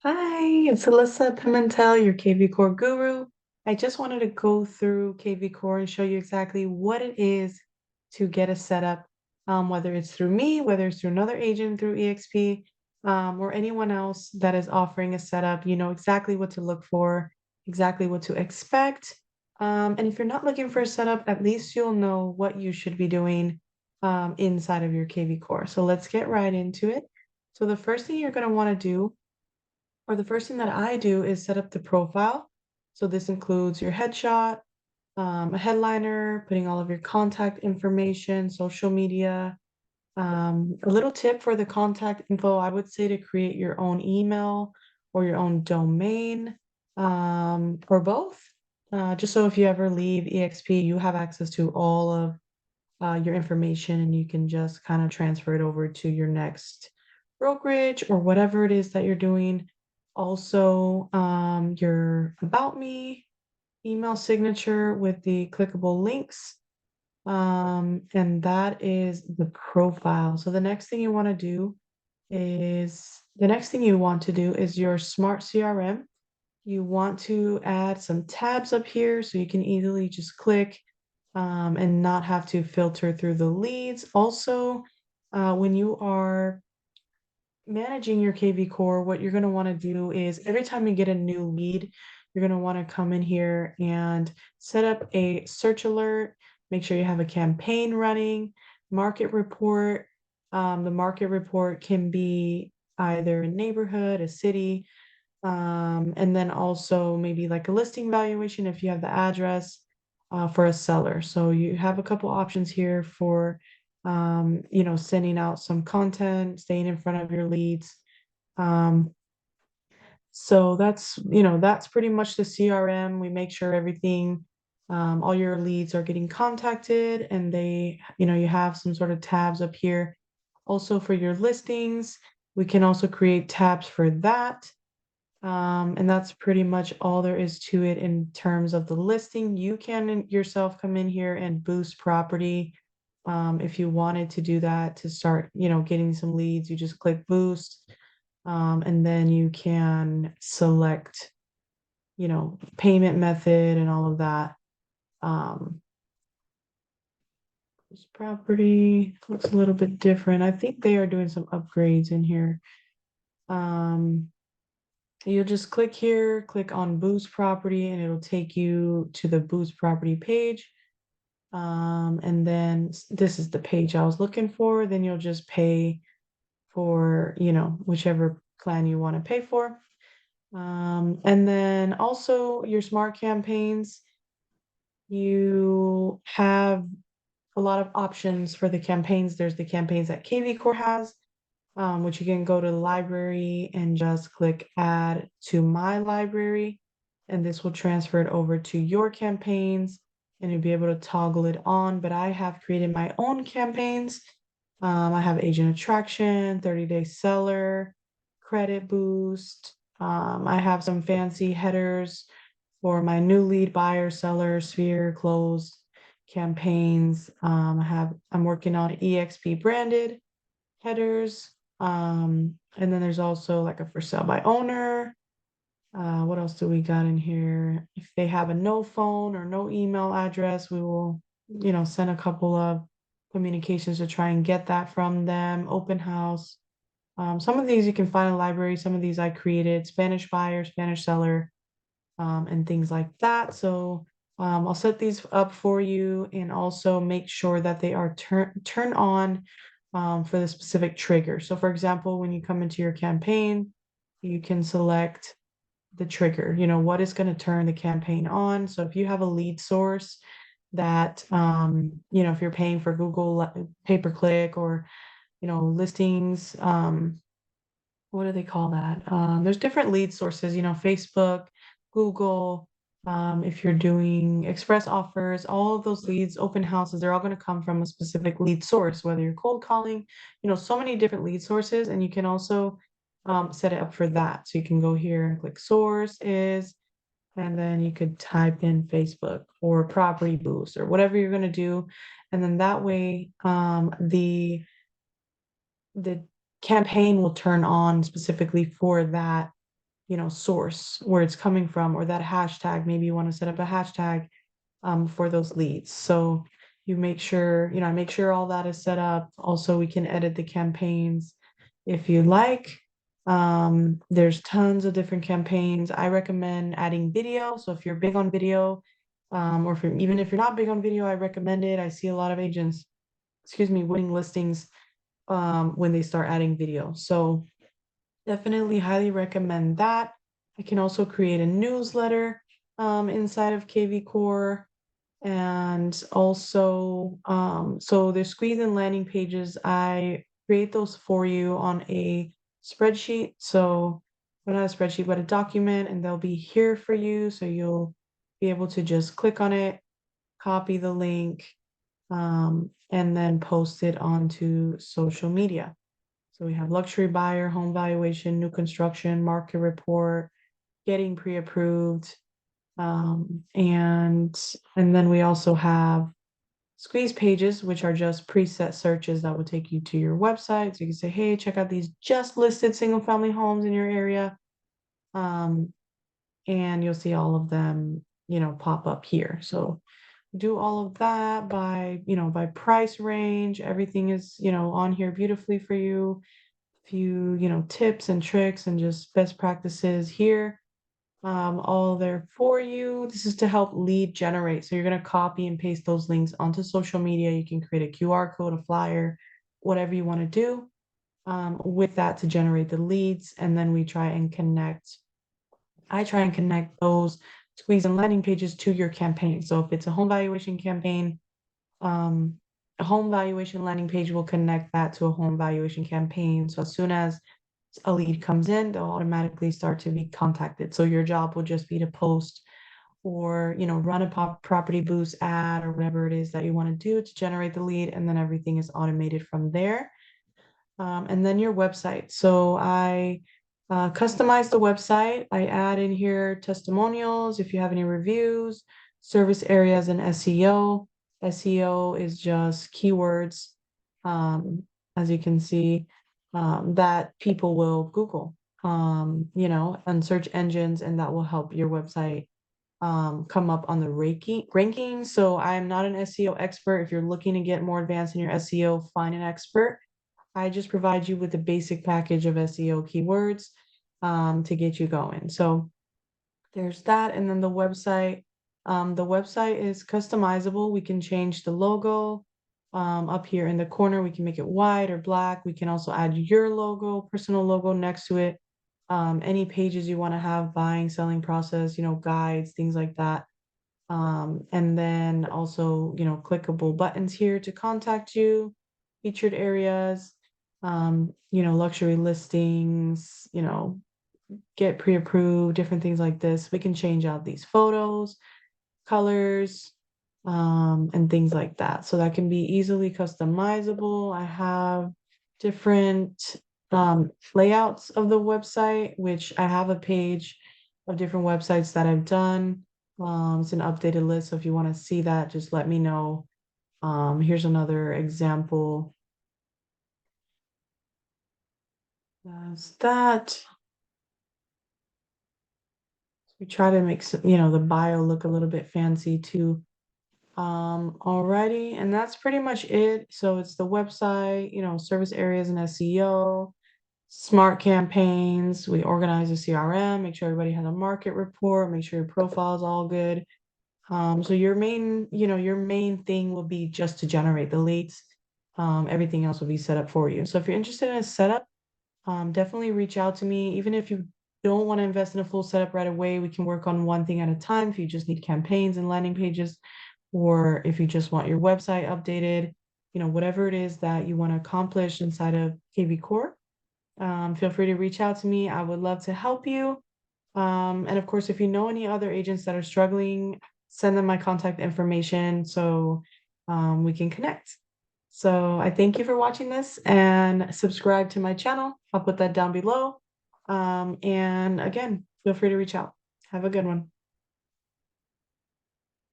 Hi, it's Alyssa Pimentel, your KVCore guru. I just wanted to go through KVCore and show you exactly what it is to get a setup, whether it's through me, whether it's through another agent through EXP, or anyone else that is offering a setup. You know exactly what to look for, exactly what to expect. And if you're not looking for a setup, at least you'll know what you should be doing inside of your KVCore. So let's get right into it. So the first thing you're going to want to do or the first thing that I do is set up the profile. So this includes your headshot, a headliner, putting all of your contact information, social media. A little tip for the contact info, I would say to create your own email or your own domain, or both. Just so if you ever leave EXP, you have access to all of your information and you can just kind of transfer it over to your next brokerage or whatever it is that you're doing. Also, your About Me email signature with the clickable links. And that is the profile. So the next thing you want to do is your smart CRM. You want to add some tabs up here so you can easily just click and not have to filter through the leads. Also, when you are managing your KV Core, what you're going to want to do is every time you get a new lead, you're going to want to come in here and set up a search alert. Make sure you have a campaign running, market report. The market report can be either a neighborhood, a city, and then also maybe like a listing valuation if you have the address for a seller. So you have a couple options here for sending out some content, staying in front of your leads. Um, so that's pretty much the CRM. We make sure everything, all your leads are getting contacted and you have some sort of tabs up here. Also for your listings, we can also create tabs for that. And that's pretty much all there is to it in terms of the listing. You can yourself come in here and boost property. If you wanted to do that to start, getting some leads, you just click boost. And then you can select, payment method and all of that. Um, this property looks a little bit different. I think they are doing some upgrades in here. Um, You'll just click here, click on boost property, and it'll take you to the boost property page. And then this is the page I was looking for. Then you'll just pay for, whichever plan you want to pay for. And then also your smart campaigns, you have a lot of options for the campaigns. There's the campaigns that KVCore has, which you can go to the library and just click add to my library. And this will transfer it over to your campaigns and you'll be able to toggle it on. But I have created my own campaigns. I have agent attraction, 30-day seller, credit boost. I have some fancy headers for my new lead buyer, seller, sphere, closed campaigns. I'm working on EXP branded headers. And then there's also like a for sale by owner. What else do we got in here? If they have a no phone or no email address, we will, send a couple of communications to try and get that from them. Open house. Some of these you can find in the library. Some of these I created, Spanish buyer, Spanish seller, and things like that. So I'll set these up for you and also make sure that they are turn on for the specific trigger. So for example, when you come into your campaign, you can select the trigger, what is going to turn the campaign on. So if you have a lead source that, if you're paying for Google pay-per-click or, listings, what do they call that? There's different lead sources, Facebook, Google, if you're doing express offers, all of those leads, open houses, they're all going to come from a specific lead source, whether you're cold calling, so many different lead sources. And you can also set it up for that. So you can go here and click source is, and then you could type in Facebook or property boost or whatever you're going to do. And then that way, the campaign will turn on specifically for that source where it's coming from, or that hashtag. Maybe you want to set up a hashtag for those leads. So you make sure, I make sure all that is set up. Also, we can edit the campaigns if you like. There's tons of different campaigns. I recommend adding video. So if you're big on video, or even if you're not big on video, I recommend it. I see a lot of agents, winning listings when they start adding video. So definitely highly recommend that. I can also create a newsletter inside of KVCore. And also, so the squeeze and landing pages, I create those for you on a spreadsheet. So not a spreadsheet, but a document, and they'll be here for you. So you'll be able to just click on it, copy the link, and then post it onto social media. So we have luxury buyer, home valuation, new construction, market report, getting pre-approved. And then we also have squeeze pages, which are just preset searches that will take you to your website. So you can say, hey, check out these just listed single family homes in your area. And you'll see all of them, pop up here. So do all of that by, by price range. Everything is, on here beautifully for you. Few, tips and tricks and just best practices here. All there for you. This is to help lead generate. So you're going to copy and paste those links onto social media. You can create a QR code, a flyer, whatever you want to do with that to generate the leads. And then I try and connect those squeeze and landing pages to your campaign. So if it's a home valuation campaign, a home valuation landing page will connect that to a home valuation campaign. So as soon as a lead comes in, they'll automatically start to be contacted. So your job will just be to post or, run a property boost ad or whatever it is that you want to do to generate the lead. And then everything is automated from there. And then your website. So I customize the website. I add in here testimonials, if you have any reviews, service areas, and SEO. SEO is just keywords, as you can see, that people will Google, and search engines, and that will help your website come up on the ranking. So I am not an SEO expert. If you're looking to get more advanced in your SEO, find an expert. I just provide you with the basic package of SEO keywords to get you going. So there's that. And then the website. The website is customizable. We can change the logo up here in the corner. We can make it white or black. We can also add your logo, personal logo next to it. Any pages you want to have, buying, selling process, guides, things like that. And then also, clickable buttons here to contact you, featured areas, luxury listings, get pre-approved, different things like this. We can change out these photos, colors, and things like that. So that can be easily customizable. I have different layouts of the website, which I have a page of different websites that I've done. It's an updated list. So if you want to see that, just let me know. Here's another example. That's that. We try to make the bio look a little bit fancy too. Alrighty, and that's pretty much it. So it's the website, service areas and SEO, smart campaigns. We organize a CRM, make sure everybody has a market report, make sure your profile is all good. So your main thing will be just to generate the leads. Everything else will be set up for you. So if you're interested in a setup, definitely reach out to me. Even if you don't want to invest in a full setup right away, we can work on one thing at a time. If you just need campaigns and landing pages, or if you just want your website updated, whatever it is that you want to accomplish inside of KVCore, feel free to reach out to me. I would love to help you. And of course, if you know any other agents that are struggling, send them my contact information so we can connect. So I thank you for watching this, and subscribe to my channel. I'll put that down below. And again, feel free to reach out. Have a good one.